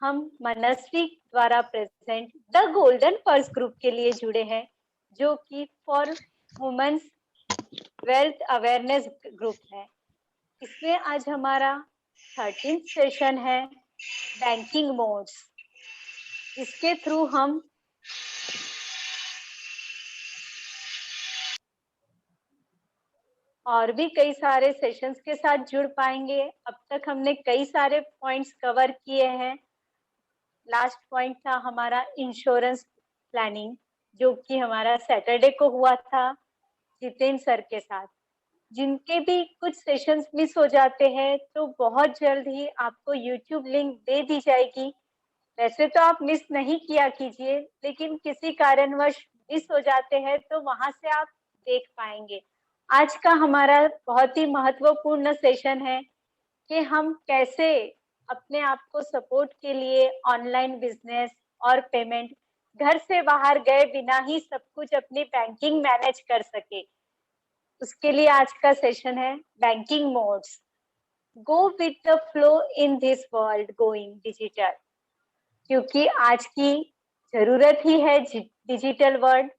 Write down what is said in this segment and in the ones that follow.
हम मनस्वी द्वारा present the golden purse group के लिए जुड़े हैं, जो कि for women's wealth awareness group है। इसमें आज हमारा 13th सेशन है, बैंकिंग मोड्स। इसके थ्रू हम और भी कई सारे सेशंस के साथ जुड़ पाएंगे। अब तक हमने कई सारे पॉइंट्स कवर किए हैं। लास्ट पॉइंट था हमारा इंश्योरेंस प्लानिंग, जो कि हमारा सैटरडे को हुआ था जितेंद्र सर के साथ। जिनके भी कुछ सेशंस मिस हो जाते हैं तो बहुत जल्द ही आपको यूट्यूब लिंक दे दी जाएगी। वैसे तो आप मिस नहीं किया कीजिए, लेकिन किसी कारणवश मिस हो जाते हैं तो वहां से आप देख पाएंगे। आज का हमारा बहुत ही महत्वपूर्ण सेशन है कि हम कैसे अपने आप को सपोर्ट के लिए ऑनलाइन बिजनेस और पेमेंट घर से बाहर गए बिना ही सब कुछ अपनी बैंकिंग मैनेज कर सके। उसके लिए आज का सेशन है banking modes. Go with the flow in this world going digital, क्योंकि आज की जरूरत ही है डिजिटल वर्ल्ड।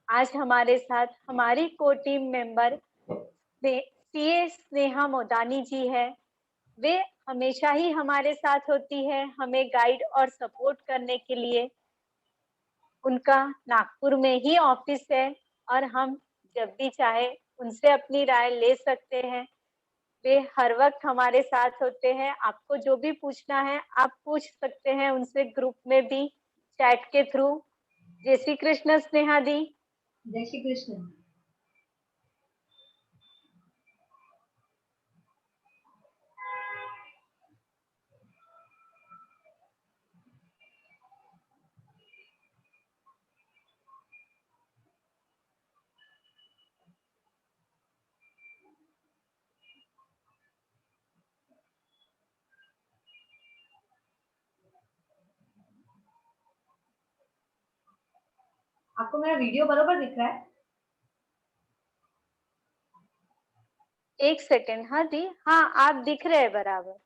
आज हमारे साथ हमारी को team member CA Sneha Modani ji है। वे हमेशा ही हमारे साथ होती है हमें गाइड और सपोर्ट करने के लिए। उनका नागपुर में ही ऑफिस है और हम जब भी चाहे उनसे अपनी राय ले सकते हैं। वे हर वक्त हमारे साथ होते हैं। आपको जो भी पूछना है आप पूछ सकते हैं उनसे, ग्रुप में भी चैट के थ्रू। जय श्री कृष्ण स्नेहा दी। जय श्री कृष्ण। आपको मेरा वीडियो बराबर दिख रहा है? एक सेकेंड। हाँ दी, हाँ आप दिख रहे हैं बराबर।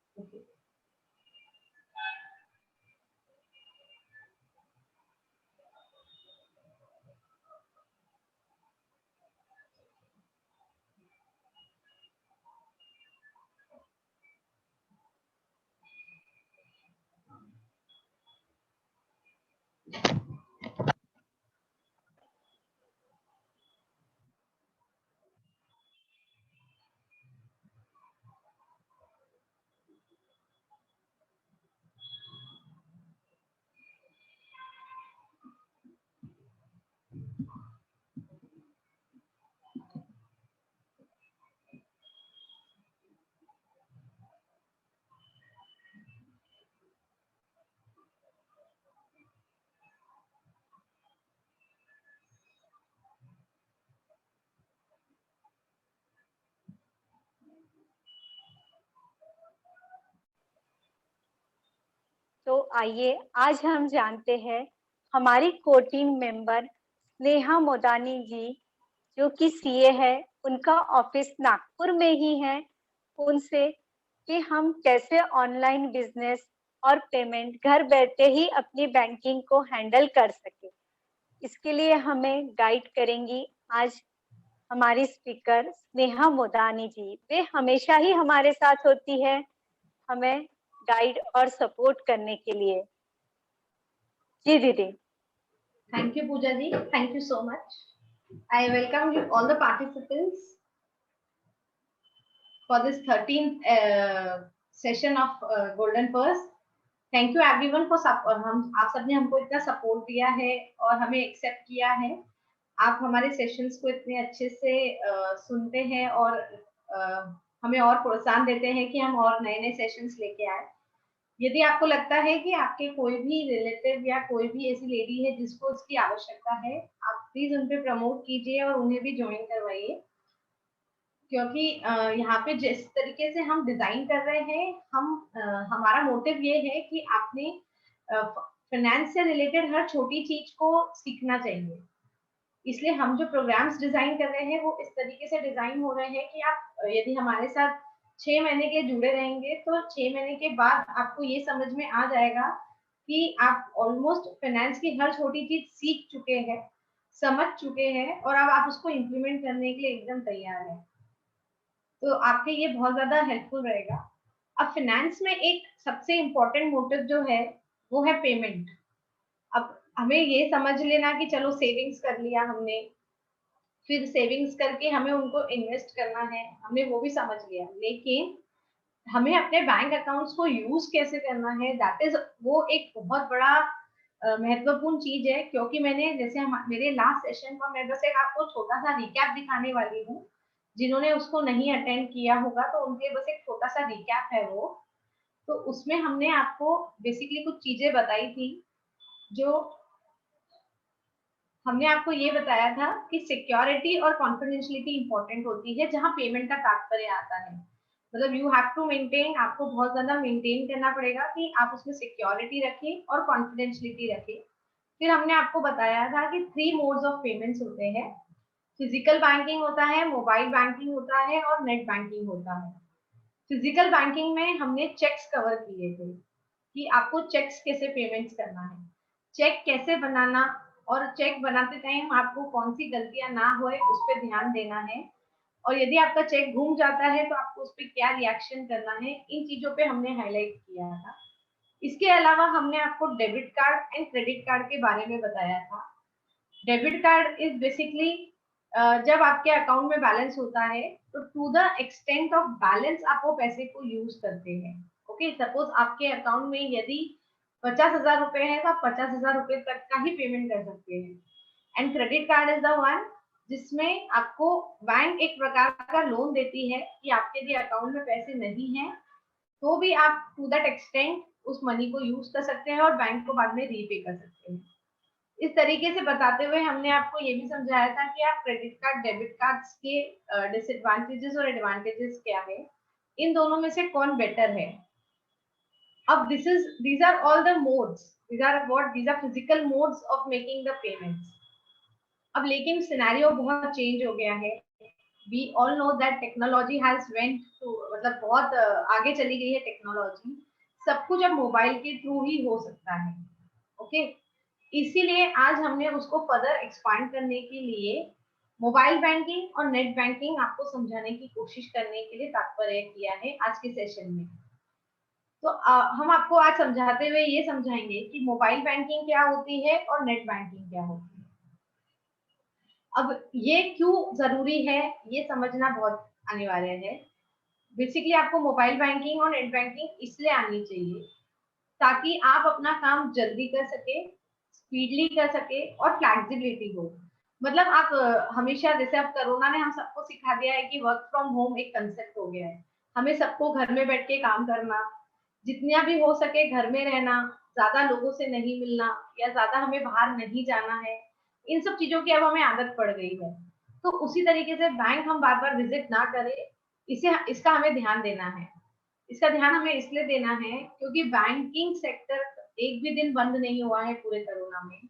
तो आइए आज हम जानते हैं हमारी को टीम मेंबर स्नेहा मोदानी जी, जो कि सीए है, उनका ऑफिस नागपुर में ही है, उनसे कि हम कैसे ऑनलाइन बिजनेस और पेमेंट घर बैठे ही अपनी बैंकिंग को हैंडल कर सके। इसके लिए हमें गाइड करेंगी आज हमारी स्पीकर स्नेहा मोदानी जी। वे हमेशा ही हमारे साथ होती है हमें गाइड और सपोर्ट करने के लिए। जी दीदी। Thank you, Pooja ji. Thank you so much. I welcome you all the participants for this 13th session of Golden Purse. Thank you everyone for हम आप सबने हमको इतना सपोर्ट दिया है और हमें एक्सेप्ट किया है। आप हमारे सेशंस को इतने अच्छे से सुनते हैं और हमें और प्रोत्साहन देते हैं कि हम और नए नए सेशंस लेके आए। यदि आपको लगता है कि आपके कोई भी रिलेटिव या कोई भी ऐसी लेडी है जिसको उसकी आवश्यकता है, आप प्लीज उन पे प्रमोट कीजिए और उन्हें भी ज्वाइन करवाइए, क्योंकि यहाँ पे जिस तरीके से हम डिजाइन कर रहे हैं, हमारा मोटिव ये है कि आपने फाइनेंस से रिलेटेड हर छोटी चीज को सीखना चाहिए। इसलिए हम जो प्रोग्राम्स डिजाइन कर रहे हैं वो इस तरीके से डिजाइन हो रहे हैं कि आप यदि हमारे साथ 6 महीने के जुड़े रहेंगे तो 6 महीने के बाद आपको ये समझ में आ जाएगा कि आप ऑलमोस्ट फाइनेंस की हर छोटी चीज सीख चुके हैं, समझ चुके हैं और अब आप उसको इम्प्लीमेंट करने के लिए एकदम तैयार हैं। तो आपके ये बहुत ज्यादा हेल्पफुल रहेगा। अब फाइनेंस में एक सबसे इम्पोर्टेंट मोटिव जो है वो है पेमेंट। अब हमें ये समझ लेना कि चलो सेविंग्स कर लिया हमने, फिर सेविंग्स करके हमें उनको इन्वेस्ट करना है, हमने वो भी समझ लिया, लेकिन हमें अपने बैंक अकाउंट्स को यूज कैसे करना है, दैट इज वो एक बहुत बड़ा महत्वपूर्ण चीज है। क्योंकि मैंने जैसे मेरे लास्ट सेशन का मैं बस एक आपको छोटा सा रिकैप दिखाने वाली हूँ, जिन्होंने उसको नहीं अटेंड किया होगा तो उनके बस एक छोटा सा रिकैप है वो। तो उसमें हमने आपको बेसिकली कुछ चीजें बताई थी, जो हमने आपको ये बताया था कि सिक्योरिटी और कॉन्फिडेंशियलिटी इंपॉर्टेंट होती है जहां पेमेंट का तात्पर्य आता है। मतलब यू हैव टू मेंटेन, आपको बहुत ज्यादा मेंटेन करना पड़ेगा कि आप उसमें सिक्योरिटी रखें और कॉन्फिडेंशियलिटी रखें। फिर हमने आपको बताया था कि 3 मोड्स ऑफ पेमेंट्स होते हैं। फिजिकल बैंकिंग होता है, मोबाइल बैंकिंग होता है और नेट बैंकिंग होता है। फिजिकल बैंकिंग में हमने चेक्स कवर किए थे कि आपको चेक्स कैसे पेमेंट्स करना है, चेक कैसे बनाना, और चेक बनाते टाइम आपको कौन सी गलतियां ना होए उस पर ध्यान देना है, और यदि आपका चेक घूम जाता है तो आपको उस पर क्या रिएक्शन करना है, इन चीजों पे हमने हाईलाइट किया था। इसके अलावा हमने आपको debit card and credit card के बारे में बताया था। डेबिट कार्ड इज बेसिकली जब आपके अकाउंट में बैलेंस होता है तो to the extent of balance आप वो पैसे को यूज करते हैं। ओके, सपोज आपके अकाउंट में यदि 50,000 रुपए है तो आप 50,000 रुपए तक का ही पेमेंट कर सकते हैं। And credit card is the one जिसमें आपको बैंक एक प्रकार का लोन देती है कि आपके यदि अकाउंट में पैसे नहीं है तो भी आप टू दैट एक्सटेंट उस मनी को यूज कर सकते हैं और बैंक को बाद में रीपे कर सकते हैं। इस तरीके से बताते हुए हमने आपको ये भी समझाया था कि आप क्रेडिट कार्ड डेबिट कार्ड्स के डिसएडवांटेजेस और एडवांटेजेस क्या है, इन दोनों में से कौन बेटर है। अब these are all the modes, these are physical modes of making the payments। अब लेकिन सिनेरियो बहुत चेंज हो गया है। We all know that technology has went to, मतलब बहुत आगे चली गई है टेक्नोलॉजी। सब कुछ अब मोबाइल के थ्रू ही हो सकता है। ओके, इसीलिए आज हमने उसको फर्दर एक्सपांड करने के लिए मोबाइल बैंकिंग और नेट बैंकिंग आपको समझाने की कोशिश करने के लिए तात्पर्य किया है आज के सेशन में। तो हम आपको आज समझाते हुए ये समझाएंगे कि मोबाइल बैंकिंग क्या होती है और नेट बैंकिंग क्या होती है। अब ये क्यों जरूरी है ये समझना बहुत अनिवार्य है। बेसिकली आपको मोबाइल बैंकिंग और नेट बैंकिंग इसलिए आनी चाहिए ताकि आप अपना काम जल्दी कर सके, स्पीडली कर सके और फ्लेक्सिबिलिटी हो। मतलब आप हमेशा, जैसे अब कोरोना ने हम सबको सिखा दिया है कि वर्क फ्रॉम होम एक कंसेप्ट हो गया है। हमें सबको घर में बैठ के काम करना, जितना भी हो सके घर में रहना, ज्यादा लोगों से नहीं मिलना या ज्यादा हमें बाहर नहीं जाना है, इन सब चीजों की अब हमें आदत पड़ गई है। तो उसी तरीके से बैंक हम बार बार विजिट ना करें, इसका हमें ध्यान देना है। इसका ध्यान हमें इसलिए देना है क्योंकि बैंकिंग सेक्टर एक भी दिन बंद नहीं हुआ है पूरे कोरोना में,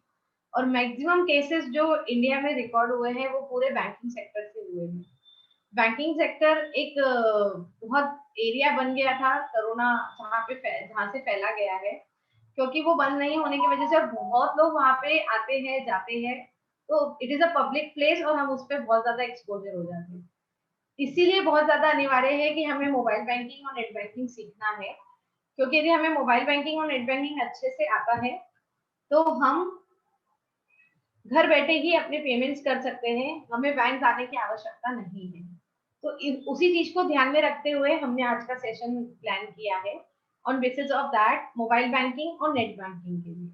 और मैक्सिमम केसेस जो इंडिया में रिकॉर्ड हुए हैं वो पूरे बैंकिंग सेक्टर से हुए हैं। बैंकिंग सेक्टर एक बहुत एरिया बन गया था कोरोना, जहाँ से फैला गया है, क्योंकि वो बंद नहीं होने की वजह से बहुत लोग वहां पे आते हैं जाते हैं, तो it is a public place और हम उस पर बहुत ज्यादा एक्सपोजर हो जाते हैं। इसीलिए बहुत ज्यादा अनिवार्य है कि हमें मोबाइल बैंकिंग और नेट बैंकिंग सीखना है, क्योंकि यदि हमें मोबाइल बैंकिंग और नेट बैंकिंग अच्छे से आता है तो हम घर बैठे ही अपने पेमेंट्स कर सकते हैं, हमें बैंक जाने की आवश्यकता नहीं है। तो उसी चीज को ध्यान में रखते हुए हमने आज का सेशन प्लान किया है on basis of that mobile banking और नेट बैंकिंग के लिए।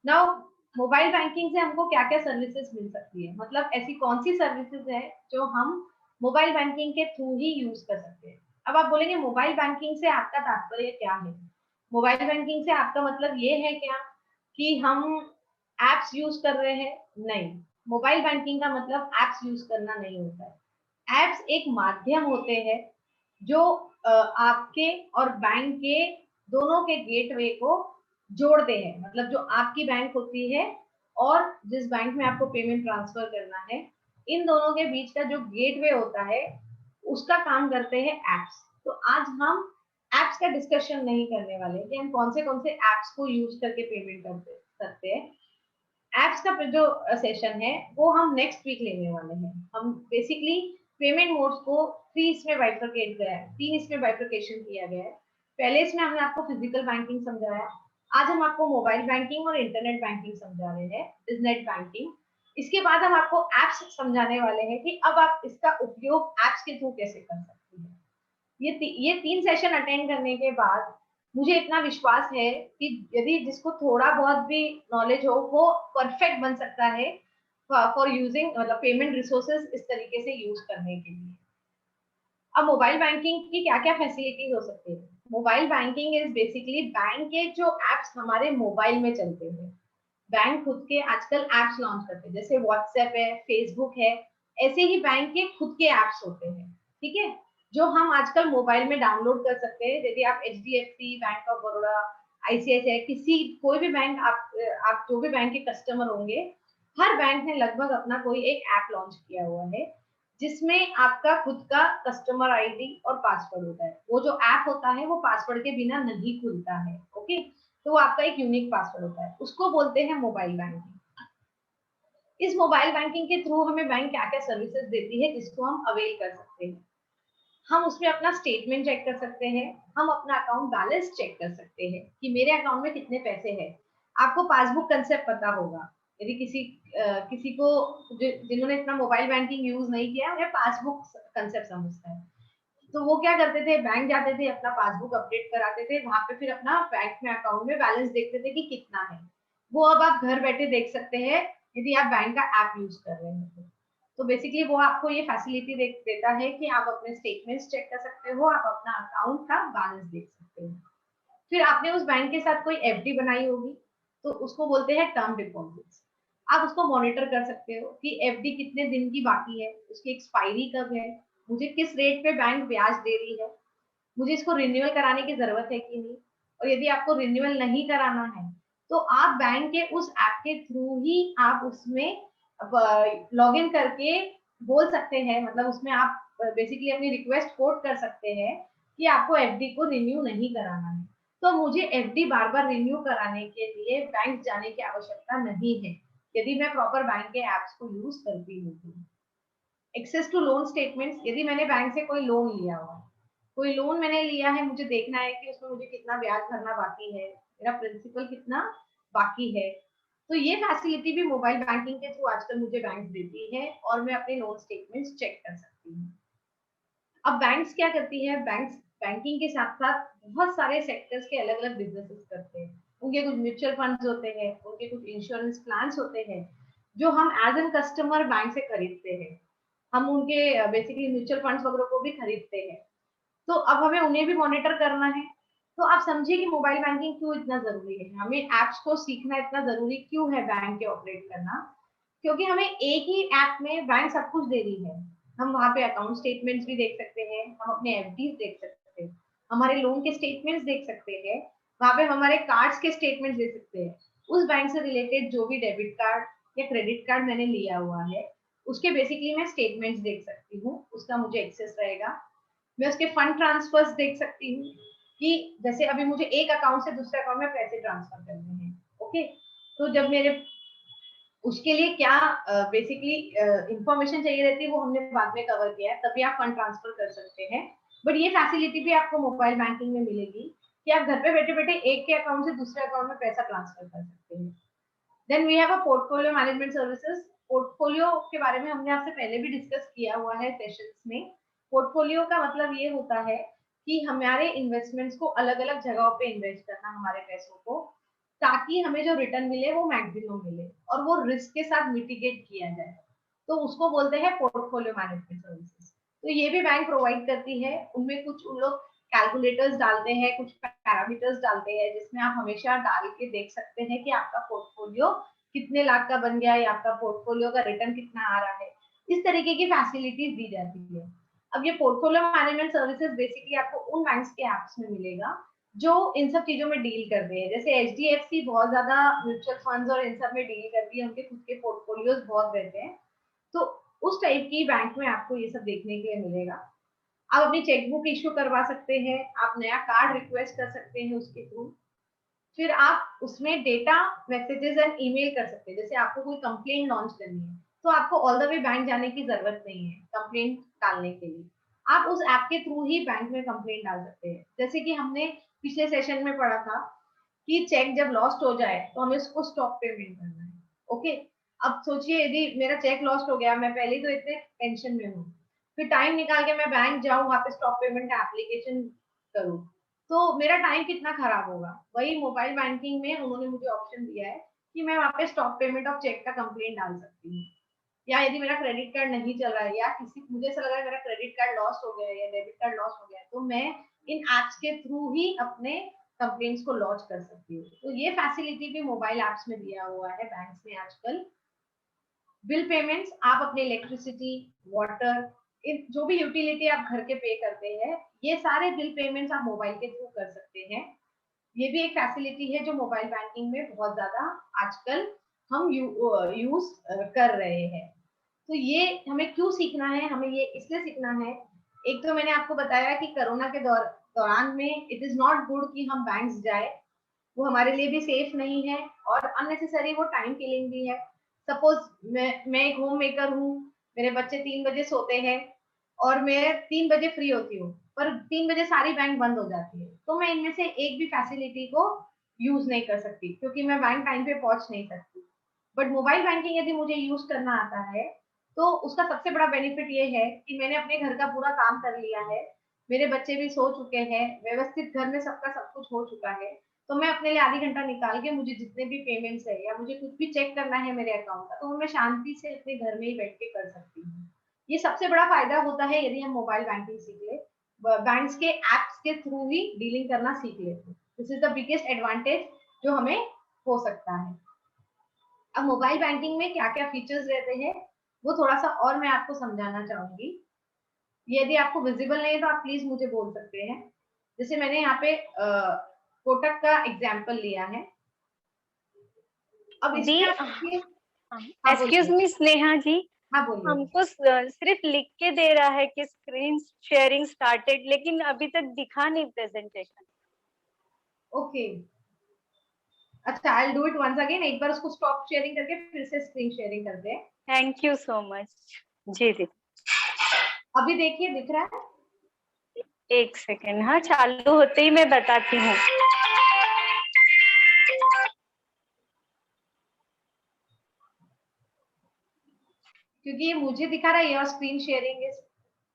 नाउ मोबाइल बैंकिंग से हमको क्या क्या सर्विसेज मिल सकती है, मतलब ऐसी कौन सी सर्विसेज है जो हम मोबाइल बैंकिंग के थ्रू ही यूज कर सकते हैं। अब आप बोलेंगे मोबाइल बैंकिंग से आपका तात्पर्य क्या है। मोबाइल बैंकिंग से आपका मतलब ये है क्या कि हम एप्स यूज कर रहे हैं? नहीं, मोबाइल बैंकिंग का मतलब एप्स यूज करना नहीं होता है। एप्स एक माध्यम होते हैं जो आपके और बैंक के दोनों के गेटवे को जोड़ते हैं। मतलब जो आपकी बैंक होती है और जिस बैंक में आपको पेमेंट ट्रांसफर करना है, इन दोनों के बीच का जो गेटवे होता है उसका काम करते हैं एप्स। तो आज हम एप्स का डिस्कशन नहीं करने वाले कि हम कौन से एप्स को यूज करके पेमेंट करते हैं। एप्स का जो सेशन है वो हम नेक्स्ट वीक लेने वाले हैं। हम बेसिकली पेमेंट मोड्स को तीन इसमें बाइफरकेशन किया गया है। पहले इसमें हमने आपको फिजिकल बैंकिंग समझाया, आज हम आपको मोबाइल बैंकिंग और इंटरनेट बैंकिंग समझा रहे हैं, बिजनेस बैंकिंग। इसके बाद हम आपको एप्स समझाने वाले हैं कि अब आप इसका उपयोग एप्स के थ्रू कैसे कर सकते हैं। ये तीन सेशन अटेंड करने के बाद मुझे इतना विश्वास है कि यदि जिसको थोड़ा बहुत भी नॉलेज हो वो परफेक्ट बन सकता है फॉर यूजिंग मतलब पेमेंट रिसोर्सेज इस तरीके से यूज करने के लिए। अब मोबाइल बैंकिंग की क्या क्या फैसिलिटीज हो सकती है। Mobile banking is basically bank के जो एप्स हमारे मोबाइल में चलते हैं। बैंक खुद के आजकल एप्स लॉन्च करते हैं, जैसे व्हाट्सएप है, फेसबुक है, ऐसे ही बैंक के खुद के एप्स होते हैं, ठीक है, जो हम आजकल मोबाइल में डाउनलोड कर सकते हैं। यदि आप HDFC, bank of Baroda, ICICI, किसी कोई भी बैंक आप जो भी बैंक के कस्टमर होंगे, हर बैंक ने लगभग अपना कोई एक ऐप लॉन्च किया हुआ है जिसमें आपका खुद का कस्टमर आईडी और पासवर्ड होता है। वो जो ऐप होता है वो पासवर्ड के बिना नहीं खुलता है, ओके। तो वो आपका एक यूनिक पासवर्ड होता है, उसको बोलते हैं मोबाइल बैंकिंग। इस मोबाइल बैंकिंग के थ्रू हमें बैंक क्या क्या सर्विसेज देती है जिसको हम अवेल कर सकते हैं। हम उसमें अपना स्टेटमेंट चेक कर सकते हैं, हम अपना अकाउंट बैलेंस चेक कर सकते हैं कि मेरे अकाउंट में कितने पैसे हैं। आपको पासबुक कंसेप्ट पता होगा, यदि किसी को जिन्होंने इतना मोबाइल बैंकिंग यूज नहीं किया उन्हें पासबुक कंसेप्ट समझता है। तो वो क्या करते थे, बैंक जाते थे, अपना पासबुक अपडेट कराते थे, वहां पे फिर अपना बैंक में अकाउंट में बैलेंस देखते थे कि कितना है। वो अब आप घर बैठे देख सकते हैं यदि आप बैंक का ऐप यूज कर रहे हैं तो बेसिकली वो आपको ये फैसिलिटी देता है कि आप अपने स्टेटमेंट्स चेक कर सकते हो, आप अपना अकाउंट का बैलेंस देख सकते हो। फिर आपने उस बैंक के साथ कोई FD बनाई होगी तो उसको बोलते हैं टर्म डिपॉजिट्स। आप उसको मॉनिटर कर सकते हो कि FD कितने दिन की बाकी है, उसकी एक्सपायरी कब है, मुझे किस रेट पे बैंक ब्याज दे रही है, मुझे इसको रिन्यूअल कराने की जरूरत है कि नहीं। और यदि आपको रिन्यूअल नहीं कराना है तो आप बैंक के उस ऐप के थ्रू ही आप उसमें लॉग इन करके बोल सकते हैं, मतलब उसमें आप बेसिकली अपनी रिक्वेस्ट कोड कर सकते हैं कि आपको FD को रिन्यू नहीं कराना है। तो मुझे FD बार बार रिन्यू कराने के लिए बैंक जाने की आवश्यकता नहीं है यदि मैं प्रॉपर बैंक के एप्स को यूज करती हूँ। एक्सेस टू लोन स्टेटमेंट्स, यदि मैंने बैंक से कोई लोन लिया हुआ, कोई लोन मैंने लिया है, मुझे देखना है कि उसमें मुझे कितना ब्याज भरना बाकी है, मेरा प्रिंसिपल कितना बाकी है। तो ये फैसिलिटी भी मोबाइल बैंकिंग के थ्रू आजकल मुझे बैंक देती है और मैं अपने लोन स्टेटमेंट्स चेक कर सकती हूँ। अब बैंक्स क्या करती है, बैंक्स बैंकिंग के साथ साथ बहुत सारे सेक्टर्स के अलग अलग बिजनेसेस करते हैं। उनके कुछ म्यूचुअल फंड्स होते हैं, उनके कुछ इंश्योरेंस प्लान्स होते हैं जो हम एज एन कस्टमर बैंक से खरीदते हैं। हम उनके बेसिकली म्यूचुअल फंड्स वगैरह को भी खरीदते हैं। तो अब हमें उन्हें भी मॉनिटर करना है। तो आप समझिए कि मोबाइल बैंकिंग क्यों इतना जरूरी है, हमें एप्स को सीखना इतना जरूरी क्यों है बैंक के ऑपरेट करना। क्योंकि हमें एक ही ऐप में बैंक सब कुछ दे रही है। हम वहां पे अकाउंट स्टेटमेंट्स भी देख सकते हैं, हम अपने FDs देख सकते हैं, हमारे लोन के स्टेटमेंट्स देख सकते हैं, वहां पे हमारे कार्ड्स के स्टेटमेंट्स देख सकते हैं। उस बैंक से रिलेटेड जो भी डेबिट कार्ड या क्रेडिट कार्ड मैंने लिया हुआ है उसके बेसिकली मैं स्टेटमेंट्स देख सकती हूँ, उसका मुझे एक्सेस रहेगा। मैं उसके फंड ट्रांसफर्स देख सकती हूँ कि जैसे अभी मुझे एक अकाउंट से दूसरे अकाउंट में पैसे ट्रांसफर करने हैं, ओके। तो जब मेरे उसके लिए क्या बेसिकली इंफॉर्मेशन चाहिए रहती है वो हमने बाद में कवर किया है, तभी आप फंड ट्रांसफर कर सकते हैं। बट ये फैसिलिटी भी आपको मोबाइल बैंकिंग में मिलेगी कि आप घर पे बैठे बैठे एक के अकाउंट से दूसरे अकाउंट में पैसा ट्रांसफर कर सकते हैं। Then we have a portfolio management services. Portfolio के बारे में हमने आपसे पहले भी डिस्कस किया हुआ है सेशंस में। पोर्टफोलियो का मतलब ये होता है कि हमारे इन्वेस्टमेंट्स को अलग अलग जगहों पे इन्वेस्ट करना, हमारे पैसों को, ताकि हमें जो रिटर्न मिले वो मैक्सिमम मिले और वो रिस्क के साथ मिटिगेट किया जाए। तो उसको बोलते हैं पोर्टफोलियो मैनेजमेंट सर्विसेज। तो ये भी बैंक प्रोवाइड करती है। उनमें कुछ उन लोग कैलकुलेटर्स डालते हैं, कुछ पैरामीटर्स डालते हैं जिसमें आप हमेशा डाल के देख सकते हैं कि आपका पोर्टफोलियो कितने लाख का बन गया या आपका पोर्टफोलियो का रिटर्न कितना आ रहा है। इस तरीके की फैसिलिटीज दी जाती है। अब ये पोर्टफोलियो मैनेजमेंट सर्विसेज बेसिकली आपको उन बैंक्स के एप्स में मिलेगा जो इन सब चीजों में डील करते हैं। जैसे HDFC बहुत ज्यादा म्यूचुअल फंड्स और इन सब में डील करती है, उनके खुद के पोर्टफोलियोज बहुत रहते हैं। तो उस टाइप की बैंक में आपको ये सब देखने के लिए मिलेगा। आप अपनी चेकबुक इश्यू करवा सकते हैं, आप नया कार्ड रिक्वेस्ट कर सकते हैं उसके थ्रू। फिर आप उसमें डेटा मैसेजेस एंड ईमेल कर सकते हैं। जैसे आपको कोई कंप्लेंट लॉन्च करनी है तो आपको ऑल द वे बैंक जाने की जरूरत नहीं है कंप्लेंट डालने के लिए। आप उस ऐप के थ्रू ही बैंक में कंप्लेंट डाल सकते हैं। जैसे कि हमने पिछले सेशन में पढ़ा था कि चेक जब लॉस्ट हो जाए तो हमें उसको स्टॉप पेमेंट करना है। ओके, अब सोचिए यदि मेरा चेक लॉस्ट हो गया, मैं पहले ही तो इतने टेंशन में हूँ, फिर टाइम निकाल के मैं बैंक जाऊँ, वहां पे स्टॉप पेमेंट एप्लीकेशन करूँ, तो मेरा टाइम कितना खराब होगा। वही मोबाइल बैंकिंग में उन्होंने मुझे ऑप्शन दिया है कि मैं वहां पे स्टॉप पेमेंट ऑफ चेक का कंप्लेंट डाल सकती हूँ। या यदि मेरा क्रेडिट कार्ड नहीं चल रहा है या किसी मुझे ऐसा लग रहा है मेरा क्रेडिट कार्ड लॉस हो गया है या डेबिट कार्ड लॉस हो गया है, तो मैं इन एप्स के थ्रू ही अपने कंप्लेंट्स को लॉन्च कर सकती हूँ। तो ये फैसिलिटी भी मोबाइल एप्स में दिया हुआ है बैंक्स ने आजकल। बिल पेमेंट्स, आप अपने इलेक्ट्रिसिटी, वाटर, जो भी यूटिलिटी आप घर के पे करते हैं, ये सारे बिल पेमेंट्स आप मोबाइल के थ्रू कर सकते हैं। ये भी एक फैसिलिटी है जो मोबाइल बैंकिंग में बहुत ज्यादा आजकल हम यूज कर रहे हैं। तो ये हमें क्यों सीखना है, हमें ये इसलिए सीखना है। एक तो मैंने आपको बताया कि कोरोना के दौरान में इट इज नॉट गुड कि हम बैंक्स जाए, वो हमारे लिए भी सेफ नहीं है और अननेसेसरी वो टाइम किलिंग भी है। सपोज मैं एक होम मेकर हूँ, मेरे बच्चे 3 बजे सोते हैं और मैं 3 बजे फ्री होती हूँ, पर 3 बजे सारी बैंक बंद हो जाती है, तो मैं इनमें से एक भी फैसिलिटी को यूज नहीं कर सकती क्योंकि मैं बैंक टाइम पे पहुंच नहीं सकती। बट मोबाइल बैंकिंग यदि मुझे यूज करना आता है तो उसका सबसे बड़ा बेनिफिट ये है कि मैंने अपने घर का पूरा काम कर लिया है, मेरे बच्चे भी सो चुके हैं, व्यवस्थित घर में सबका सब कुछ हो चुका है, तो मैं अपने लिए आधी घंटा निकाल के मुझे जितने भी पेमेंट्स है या मुझे कुछ भी चेक करना है मेरे अकाउंट का, तो वो मैं शांति से अपने घर में ही बैठ के कर सकती हूँ। ये सबसे बड़ा फायदा होता है यदि हम मोबाइल बैंकिंग सीख ले, बैंक्स के एप्स के थ्रू ही डीलिंग करना सीख लेते हैं। This is the biggest advantage जो हमें हो सकता है। अब मोबाइल बैंकिंग में क्या क्या फीचर्स रहते हैं वो थोड़ा सा और मैं आपको समझाना चाहूंगी। यदि आपको विजिबल नहीं है तो आप प्लीज मुझे बोल सकते हैं। जैसे मैंने यहाँ पे कोटक का एग्जाम्पल लिया है। अब दी इसमें आप देखिए। हाँ एक्सक्यूज बोलिए। मी स्नेहा जी, हाँ बोलिए। हमको सिर्फ लिख के दे रहा है कि स्क्रीन शेयरिंग स्टार्टेड, लेकिन अभी तक दिखा नहीं प्रेजेंटेशन। ओके, अच्छा, I do it once again. एक बार उसको स्टॉप शेयरिंग करके फिर से स्क्रीन शेयरिंग करते हैं। Thank you so much. जी जी, अभी देखिए दिख रहा है। एक सेकेंड, हाँ चालू होते ही मैं बताती हूँ। क्योंकि ये मुझे दिखा रहा है और स्क्रीन शेयरिंग इज,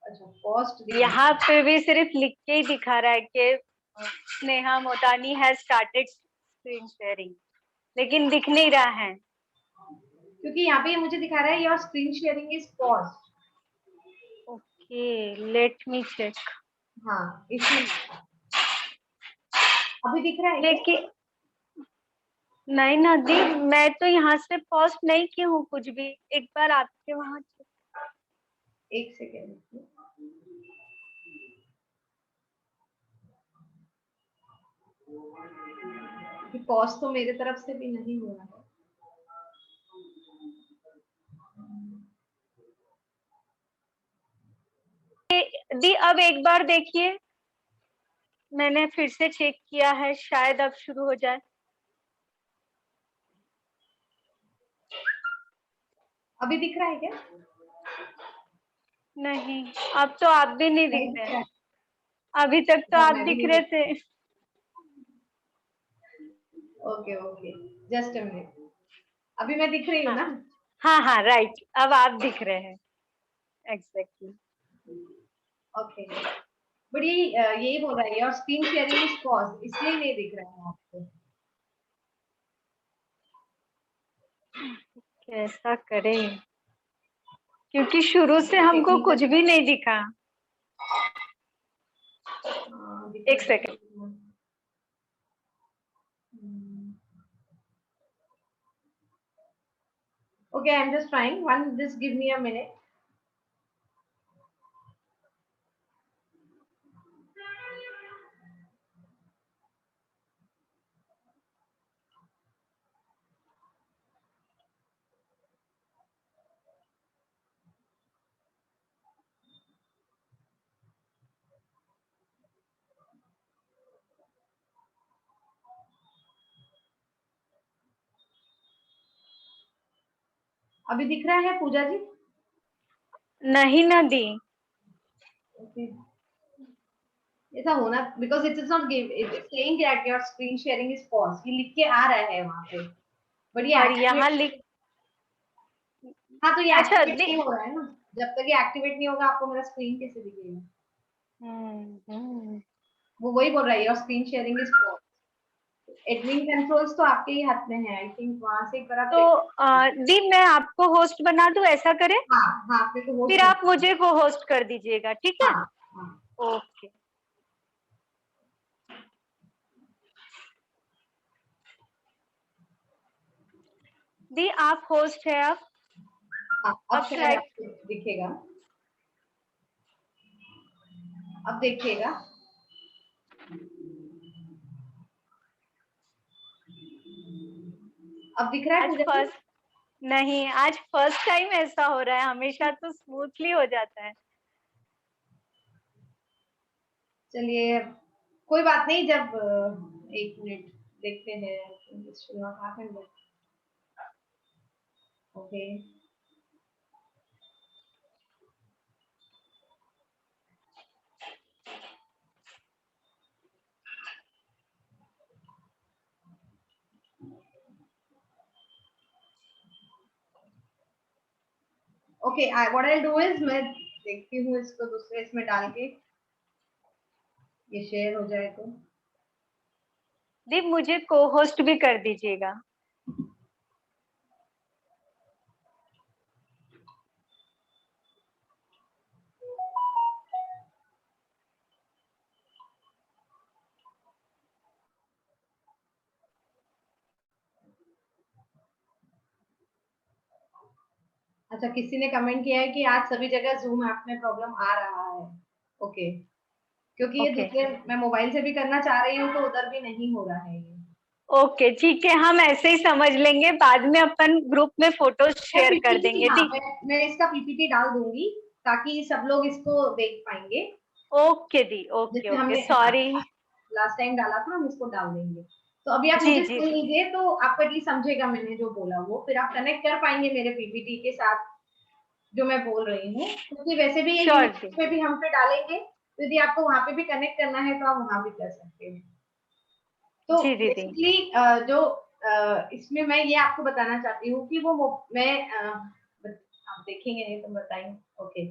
अच्छा कॉस्ट दिखा यहाँ रहा है। पे भी सिर्फ लिख के ही दिखा रहा है कि Sneha Motani has started screen sharing, लेकिन दिख नहीं रहा है। क्योंकि यहाँ पे मुझे दिखा रहा है your screen sharing is pause. Okay, let me check. हाँ इसीलिए। अभी दिख रहा है क्या? लेकिन नहीं ना दी, मैं तो यहाँ से पोस्ट नहीं की हूँ कुछ भी। एक बार आपके वहाँ एक सेकेंड। पॉज तो मेरे तरफ से भी नहीं हो रहा है। दी, अब एक बार देखिए, मैंने फिर से चेक किया है, शायद अब शुरू हो जाए। अभी दिख रहा है क्या? नहीं, अब तो आप भी नहीं दिख नहीं दिख रहे रहा हैं। है। अभी तक तो हाँ आप मैं भी दिख नहीं रहे दिख। थे। Okay okay, just a minute. अभी मैं दिख रही हूँ हाँ ना? हाँ हाँ, राइट, अब आप दिख रहे हैं। एग्जैक्टली। ओके। बट ये यही बोल रहा है और स्क्रीन शेयरिंग इज पॉज, इसलिए नहीं दिख रहा है आपको। कैसा करें, क्योंकि शुरू से कुछ हमको टेक्निकल। कुछ भी नहीं दिखा। एक दिखेगा सेकेंड। दिखेगा। Okay, I'm just trying. One, just give me a minute. अभी दिख रहा है पूजा जी? नहीं ना दी। Okay. ऐसा होना, because it is not give, it is saying that your screen sharing is pause, ये लिख के आ रहा है वहां पे, बट ये और यहाँ लिख, एक्टिवेट, हाँ तो ये अच्छा एक्टिवेट दी। नहीं हो रहा है ना, जब तक ये एक्टिवेट नहीं होगा आपको मेरा स्क्रीन कैसे दिखेगा? हम्म। वो वही बोल रहा है, your screen sharing is pause. Admin controls तो आपके ही हाथ में है, आई थिंक वहां से एक बार आप तो देख। दी मैं आपको होस्ट बना दूं, ऐसा करें? हाँ हाँ, फिर तो होस्ट फिर बन। आप मुझे को होस्ट कर दीजिएगा, ठीक है? हाँ हाँ। ओके दी, आप होस्ट है अब। हाँ अब अब शायद ट्राई। आपको दिखेगा, अब देखिएगा। अब दिख रहा है आज पूजा जी? फर्स्ट, नहीं आज फर्स्ट टाइम ऐसा हो रहा है, हमेशा तो स्मूथली हो जाता है। चलिए कोई बात नहीं, जब एक मिनट देखते हैं। Okay, okay, what I do is, मैं देखती हूँ इसको दूसरे इसमें डाल के, ये शेयर हो जाए तो। दी मुझे को होस्ट भी कर दीजिएगा। अच्छा, किसी ने कमेंट किया है कि आज सभी जगह जूम ऐप में प्रॉब्लम आ रहा है। ओके, क्योंकि ये ओके दूसरे, मैं मोबाइल से भी करना चाह रही हूँ तो उधर भी नहीं हो रहा है ये। ओके ठीक है, हम ऐसे ही समझ लेंगे, बाद में अपन ग्रुप में फोटो मैं शेयर कर पीपीटी, देंगे हाँ दी। मैं इसका पीपीटी डाल दूंगी ताकि सब लोग इसको देख पाएंगे। ओके दी, ओके जैसे ओके हमने, हाँ, सॉरी। लास्ट टाइम डाला था, हम इसको डाल देंगे। तो अभी आप जी मुझे जी सुन दी। लीजिए, तो आपको एटलीस्ट समझेगा मैंने जो बोला वो, फिर आप कनेक्ट कर पाएंगे मेरे पीपीटी के साथ जो मैं बोल रही हूँ, क्योंकि वैसे भी ये श्योर दी। यूट्यूब पे भी हम पे डालेंगे, तो यदि आपको वहां पे भी कनेक्ट करना है तो आप वहां भी कर सकते हैं। तो जी दीदी। बेसिकली जो इसमें मैं ये आपको बताना चाहती हूँ कि मैं आप देखेंगे नहीं तो बताएंगे। ओके,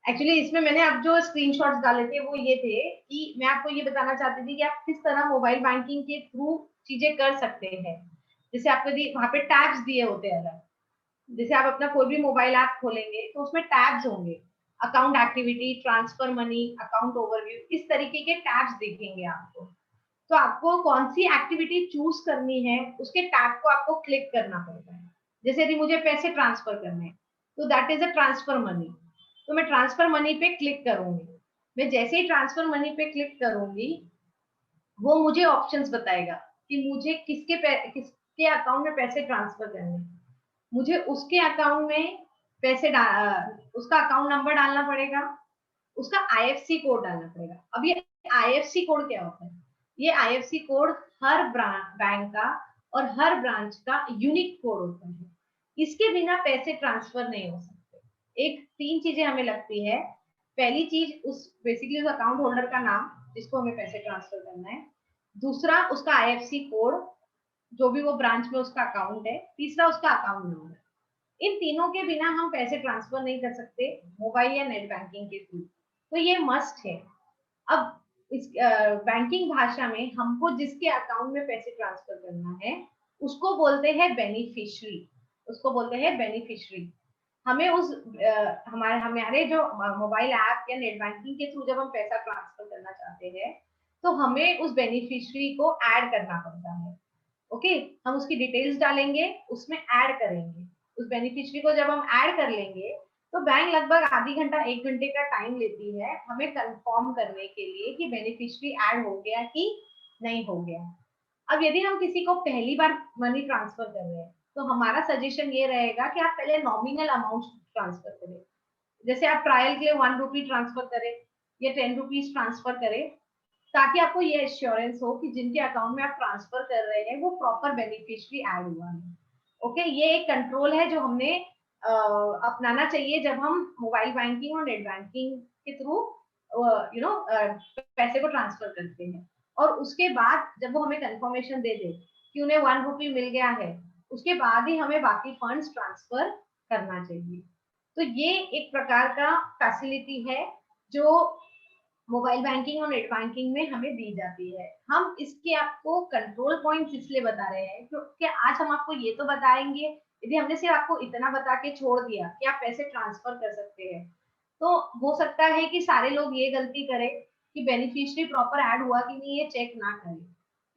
एक्चुअली इसमें मैंने अब जो स्क्रीनशॉट्स डाले थे वो ये थे कि मैं आपको ये बताना चाहती थी कि आप किस तरह मोबाइल बैंकिंग के थ्रू चीजें कर सकते हैं। जैसे आपको वहां पे टैब्स दिए होते हैं अलग, जैसे आप अपना कोई भी मोबाइल ऐप खोलेंगे तो उसमें टैब्स होंगे, account activity, transfer money, account overview, इस तरीके के टैब्स दिखेंगे आपको। तो आपको कौन सी एक्टिविटी चूज करनी है, उसके टैब को आपको क्लिक करना पड़ेगा। जैसे यदि मुझे पैसे ट्रांसफर करने हैं तो that is a transfer money, तो मैं ट्रांसफर मनी पे क्लिक करूंगी। मैं जैसे ही ट्रांसफर मनी पे क्लिक करूंगी, वो मुझे ऑप्शंस बताएगा कि मुझे किसके अकाउंट में पैसे ट्रांसफर करने हैं। मुझे उसके अकाउंट में उसका अकाउंट नंबर डालना पड़ेगा, उसका आईएफसी कोड डालना पड़ेगा। अब ये आईएफसी कोड क्या होता है? ये आईएफसी कोड हर बैंक का और हर ब्रांच का यूनिक कोड होता है, इसके बिना पैसे ट्रांसफर नहीं हो सकते। एक तीन चीजें हमें लगती है। पहली चीज, उस बेसिकली उस अकाउंट होल्डर का नाम जिसको हमें पैसे ट्रांसफर करना है। दूसरा, उसका आईएफसी कोड, जो भी वो ब्रांच में उसका अकाउंट है। तीसरा, उसका अकाउंट नंबर। इन तीनों के बिना हम पैसे ट्रांसफर नहीं कर सकते मोबाइल या नेट बैंकिंग के थ्रू, तो ये मस्ट है। अब इस बैंकिंग भाषा में हमको जिसके अकाउंट में पैसे ट्रांसफर करना है उसको बोलते हैं बेनिफिशियरी, उसको बोलते हैं बेनिफिशियरी। हमें हमारे जो मोबाइल ऐप या नेट बैंकिंग के थ्रू जब हम पैसा ट्रांसफर करना चाहते हैं तो हमें उस बेनिफिशियरी को ऐड करना पड़ता है। ओके, हम उसकी डिटेल्स डालेंगे, उसमें ऐड करेंगे। उस बेनिफिशियरी को जब हम ऐड कर लेंगे तो बैंक लगभग आधी घंटा 1 घंटे का टाइम लेती है हमें कंफर्म करने के लिए कि बेनिफिशियरी ऐड हो गया कि नहीं हो गया। अब यदि हम किसी को पहली बार मनी ट्रांसफर कर रहे हैं तो हमारा सजेशन ये रहेगा कि आप पहले नॉमिनल अमाउंट ट्रांसफर करें। जैसे आप ट्रायल के लिए 1 रुपी ट्रांसफर करें या 10 रुपीज ट्रांसफर करें, ताकि आपको ये एश्योरेंस हो कि जिनके अकाउंट में आप ट्रांसफर कर रहे हैं वो प्रॉपर बेनिफिशियरी ऐड हुआ है। ओके, ये एक कंट्रोल है जो हमने अपनाना चाहिए जब हम मोबाइल बैंकिंग और नेट बैंकिंग के थ्रू पैसे को ट्रांसफर करते हैं। और उसके बाद जब वो हमें कंफर्मेशन दे दे कि उन्हें 1 रुपी मिल गया है, उसके बाद ही हमें बाकी फंड्स ट्रांसफर करना चाहिए। तो ये एक प्रकार का फैसिलिटी है जो मोबाइल बैंकिंग और नेट बैंकिंग में हमें दी जाती है। हम इसके आपको कंट्रोल पॉइंट्स इसलिए बता रहे हैं क्योंकि आज हम आपको ये तो बताएंगे, यदि हमने सिर्फ आपको इतना बता के छोड़ दिया कि आप पैसे ट्रांसफर कर सकते हैं, तो हो सकता है कि सारे लोग ये गलती करें कि बेनिफिशियरी प्रॉपर ऐड हुआ कि नहीं ये चेक ना करें।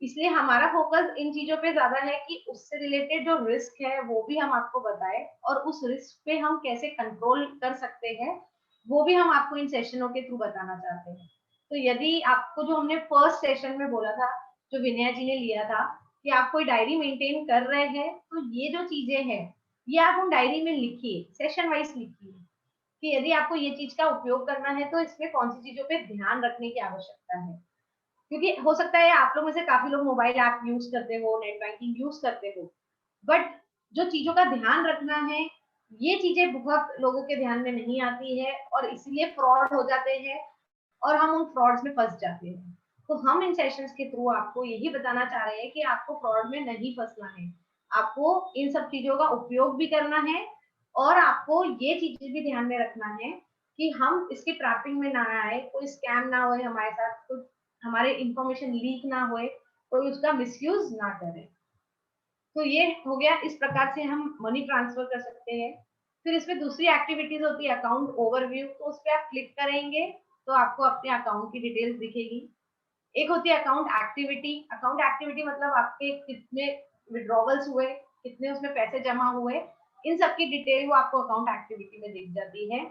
इसलिए हमारा फोकस इन चीजों पे ज्यादा है कि उससे रिलेटेड जो रिस्क है वो भी हम आपको बताएं, और उस रिस्क पे हम कैसे कंट्रोल कर सकते हैं वो भी हम आपको इन सेशनों के थ्रू बताना चाहते हैं। तो यदि आपको जो हमने फर्स्ट सेशन में बोला था, जो विनय जी ने लिया था कि आप कोई डायरी मेंटेन कर रहे हैं, तो ये जो चीजें हैं ये आप उन डायरी में लिखिए, सेशन वाइज लिखिए कि यदि आपको ये चीज का उपयोग करना है तो इसमें कौन सी चीजों पे ध्यान रखने की आवश्यकता है। क्योंकि हो सकता है आप लोग में से काफी लोग मोबाइल ऐप यूज करते हो, नेट बैंकिंग यूज करते हो, बट जो चीजों का ध्यान रखना है ये चीजें बहुत लोगों के ध्यान में नहीं आती है और इसलिए फ्रॉड हो जाते हैं और हम उन फ्रॉड्स में फंस जाते हैं। तो हम इन सेशंस के थ्रू आपको यही बताना चाह रहे हैं कि आपको फ्रॉड में नहीं फंसना है, आपको इन सब चीजों का उपयोग भी करना है और आपको ये चीजें भी ध्यान में रखना है कि हम इसकी ट्रैपिंग में ना आए, कोई स्कैम ना होए हमारे साथ, कोई हमारे इंफॉर्मेशन लीक ना होए, कोई उसका मिसयूज ना करे। तो ये हो गया, इस प्रकार से हम मनी ट्रांसफर कर सकते हैं। फिर इसमें दूसरी एक्टिविटीज होती है अकाउंट ओवरव्यू, तो उस पर आप क्लिक करेंगे तो आपको अपने अकाउंट की डिटेल्स दिखेगी। एक होती है अकाउंट एक्टिविटी। अकाउंट एक्टिविटी मतलब आपके कितने विड्रॉवल्स हुए, कितने उसमें पैसे जमा हुए, इन सब की डिटेल वो आपको अकाउंट एक्टिविटी में दिख जाती है।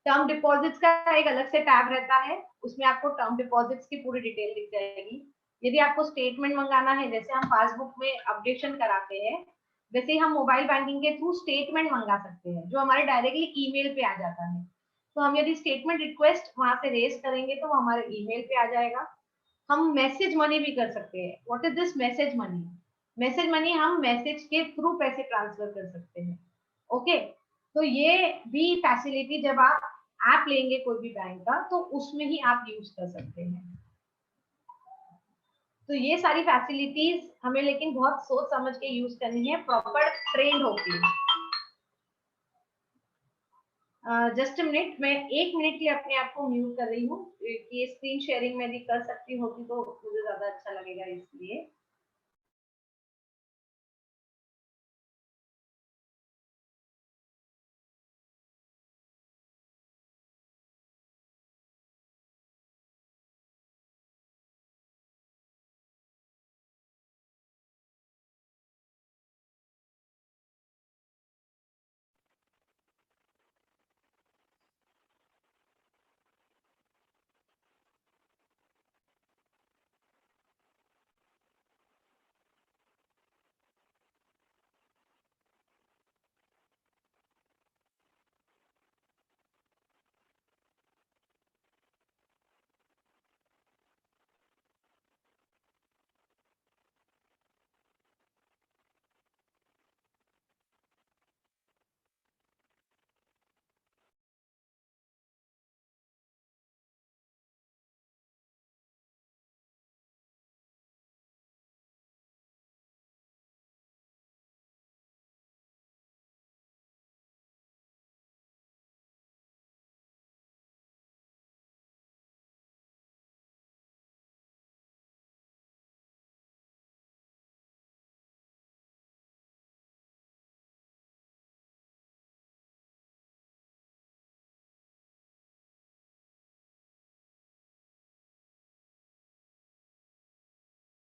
टर्म डिपॉजिट्स का एक अलग से टैब रहता है, उसमें आपको टर्म डिपॉजिट्स की पूरी डिटेल दिख जाएगी। यदि आपको स्टेटमेंट मंगाना है, जैसे हम पासबुक में अपडेशन कराते हैं, वैसे ही हम मोबाइल बैंकिंग के थ्रू स्टेटमेंट मंगा सकते हैं जो हमारे डायरेक्टली ईमेल पे आ जाता है। तो हम यदि स्टेटमेंट रिक्वेस्ट वहां से रेज करेंगे तो वो हमारे ईमेल पे आ जाएगा। हम मैसेज मनी भी कर सकते हैं। What is this message money? Message money हम मैसेज के थ्रू पैसे ट्रांसफर कर सकते हैं। ओके, तो ये भी फैसिलिटी जब आप ऐप लेंगे कोई भी बैंक का तो उसमें ही आप यूज कर सकते हैं। तो ये सारी फैसिलिटीज हमें लेकिन बहुत सोच समझ के यूज करनी है, प्रॉपर ट्रेंड होती है। जस्ट मिनट, मैं 1 मिनट के लिए अपने आप को म्यूट कर रही हूँ कि स्क्रीन शेयरिंग में भी कर सकती होती तो मुझे ज्यादा अच्छा लगेगा इसलिए।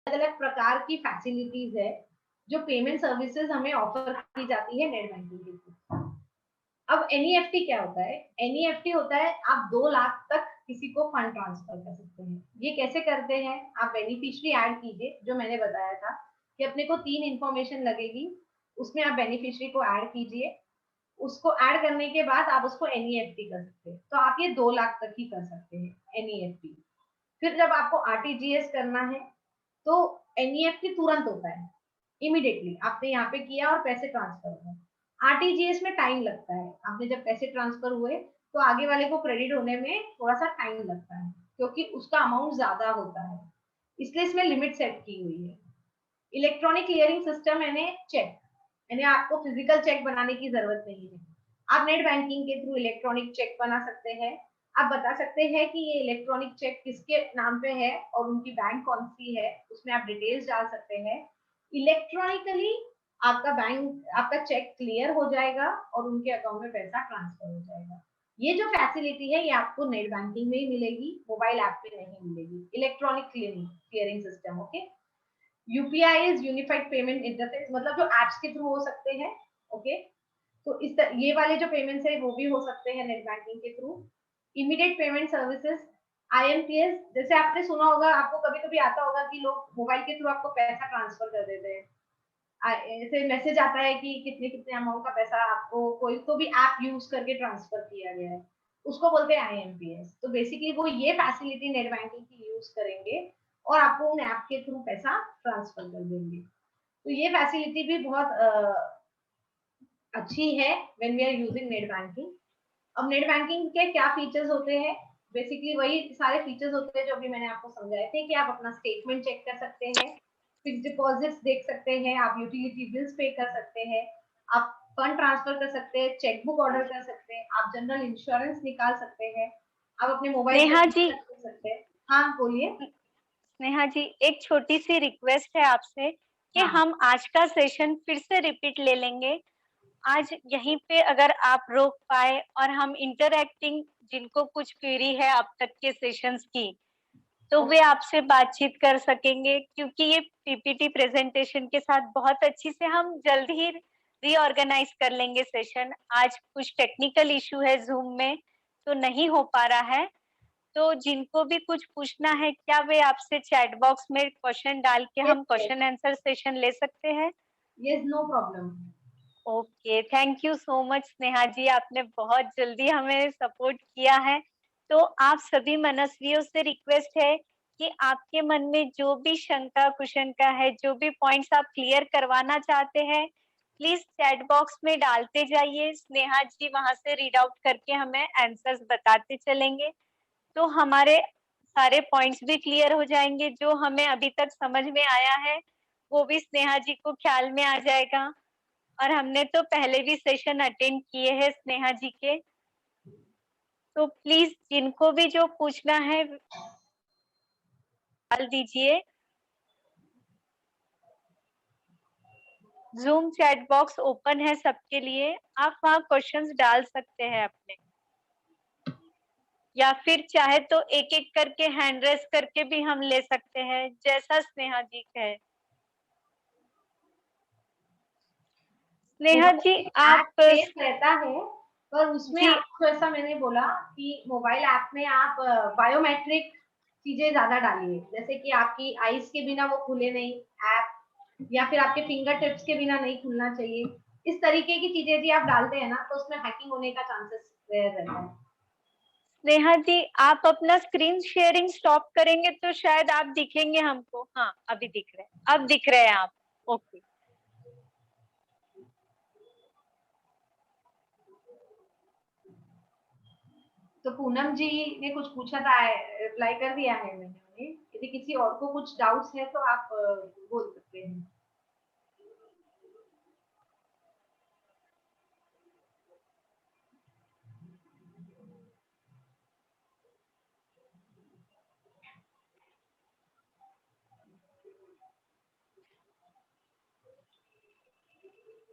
अलग अलग प्रकार की फैसिलिटीज है जो पेमेंट सर्विसेज हमें ऑफर की जाती है नेट बैंकिंग के थ्रू। अब एनईएफटी क्या होता है? एनईएफटी होता है आप 2 लाख तक किसी को फंड ट्रांसफर कर सकते हैं। ये कैसे करते हैं? आप बेनिफिशियरी ऐड कीजिए, जो मैंने बताया था कि अपने को 3 इंफॉर्मेशन लगेगी, उसमें आप बेनिफिशियरी को ऐड कीजिए। उसको ऐड करने के बाद आप उसको एनईएफटी कर सकते हैं। तो आप ये 2 लाख तक ही कर सकते हैं एनईएफटी। फिर जब आपको आरटीजीएस करना है तो एनईएफटी तुरंत होता है, इमीडिएटली आपने यहाँ पे किया और पैसे ट्रांसफर हुए। आरटीजीएस में टाइम लगता है, आपने जब पैसे ट्रांसफर हुए तो आगे वाले को क्रेडिट होने में थोड़ा सा टाइम लगता है, क्योंकि उसका अमाउंट ज्यादा होता है, इसलिए इसमें लिमिट सेट की हुई है। इलेक्ट्रॉनिक क्लियरिंग सिस्टम यानी चेक, यानी आपको फिजिकल चेक बनाने की जरूरत नहीं है। आप नेट बैंकिंग के थ्रू इलेक्ट्रॉनिक चेक बना सकते हैं। आप बता सकते हैं कि ये इलेक्ट्रॉनिक चेक किसके नाम पे है और उनकी बैंक कौन सी है, उसमें आप डिटेल्स डाल सकते हैं। इलेक्ट्रॉनिकली आपका बैंक, आपका चेक क्लियर हो जाएगा और उनके अकाउंट में पैसा ट्रांसफर हो जाएगा। ये जो फैसिलिटी है ये आपको नेट बैंकिंग में ही मिलेगी, मोबाइल ऐप पे नहीं मिलेगी। Electronic clearing system, okay. UPI is unified payment interface, मतलब जो एप्स के थ्रू हो सकते हैं, ओके। तो ये वाले जो पेमेंट्स है वो भी हो सकते हैं नेट बैंकिंग के through. Immediate payment services, IMPS, जैसे आपने सुना होगा, आपको कभी कभी आता होगा कि लोग मोबाइल के थ्रू आपको पैसा ट्रांसफर कर देते हैं। ऐसे मैसेज आता है कि कितने कितने अमाउंट का पैसा आपको कोई तो भी ऐप यूज करके ट्रांसफर किया गया है, उसको बोलते हैं आईएमपीएस। तो बेसिकली वो ये फैसिलिटी नेट बैंकिंग की यूज करेंगे और आपको उन ऐप के थ्रू पैसा ट्रांसफर कर देंगे। तो ये फैसिलिटी भी बहुत अच्छी है when we are using net banking. अब नेट बैंकिंग के क्या फीचर्स होते हैं, बेसिकली वही सारे फीचर्स होते हैं जो अभी मैंने आपको समझाए थे, कि आप अपना स्टेटमेंट चेक कर सकते हैं, फिक्स डिपॉजिट्स देख सकते हैं, आप यूटिलिटी बिल्स पे कर सकते हैं, आप फंड ट्रांसफर कर सकते हैं, चेकबुक ऑर्डर कर सकते हैं, आप जनरल इंश्योरेंस निकाल सकते हैं, आप अपने मोबाइल पे नेहा जी, रिचार्ज कर सकते हैं। हाँ बोलिए। नेहा जी, एक छोटी सी रिक्वेस्ट है आपसे कि हाँ हम आज का सेशन फिर से रिपीट ले लेंगे। आज यहीं पे अगर आप रोक पाए और हम इंटरैक्टिंग, जिनको कुछ क्वेरी है अब तक के सेशंस की, तो वे आपसे बातचीत कर सकेंगे, क्योंकि ये पीपीटी प्रेजेंटेशन के साथ बहुत अच्छी से हम जल्द ही रीऑर्गेनाइज कर लेंगे सेशन। आज कुछ टेक्निकल इशू है जूम में, तो नहीं हो पा रहा है। तो जिनको भी कुछ पूछना है, क्या वे आपसे चैट बॉक्स में क्वेश्चन डाल के यस हम यस क्वेश्चन आंसर सेशन ले सकते हैं? Yes, no problem. Okay, thank you so much Sneha ji, आपने बहुत जल्दी हमें सपोर्ट किया है। तो आप सभी मनस्वियों से रिक्वेस्ट है कि आपके मन में जो भी शंका कुशंका है, जो भी पॉइंट्स आप क्लियर करवाना चाहते हैं, प्लीज चैट बॉक्स में डालते जाइए। स्नेहा जी वहां से रीड आउट करके हमें आंसर्स बताते चलेंगे, तो हमारे सारे पॉइंट्स भी क्लियर हो जाएंगे। जो हमें अभी तक समझ में आया है वो भी स्नेहा जी को ख्याल में आ जाएगा। और हमने तो पहले भी सेशन अटेंड किए हैं स्नेहा जी के, तो प्लीज जिनको भी जो पूछना है डाल दीजिए। जूम चैट बॉक्स ओपन है सबके लिए, आप वहाँ क्वेश्चंस डाल सकते हैं अपने, या फिर चाहे तो एक एक करके हैंड रेस करके भी हम ले सकते हैं, जैसा स्नेहा जी कहे। स्नेहा जी मोबाइल ऐप आप सेफ रहता है, पर उसमें जी आपको, ऐसा मैंने बोला कि मोबाइल ऐप में आप बायोमेट्रिक चीजें ज्यादा डालिए, जैसे कि आपकी आईज के बिना वो खुले नहीं ऐप, या फिर आपके फिंगर टिप्स के बिना नहीं खुलना चाहिए। इस तरीके की चीजें यदि आप डालते हैं ना तो उसमें हैकिंग होने का चांसेस रहता है। स्नेहा जी, आप अपना स्क्रीन शेयरिंग स्टॉप करेंगे तो शायद आप दिखेंगे हमको। हाँ, अभी दिख रहे हैं, अब दिख रहे हैं आप। ओके। तो पूनम जी ने कुछ पूछा था, रिप्लाई कर दिया है मैंने उन्हें। यदि किसी और को कुछ डाउट्स है तो आप बोल सकते हैं।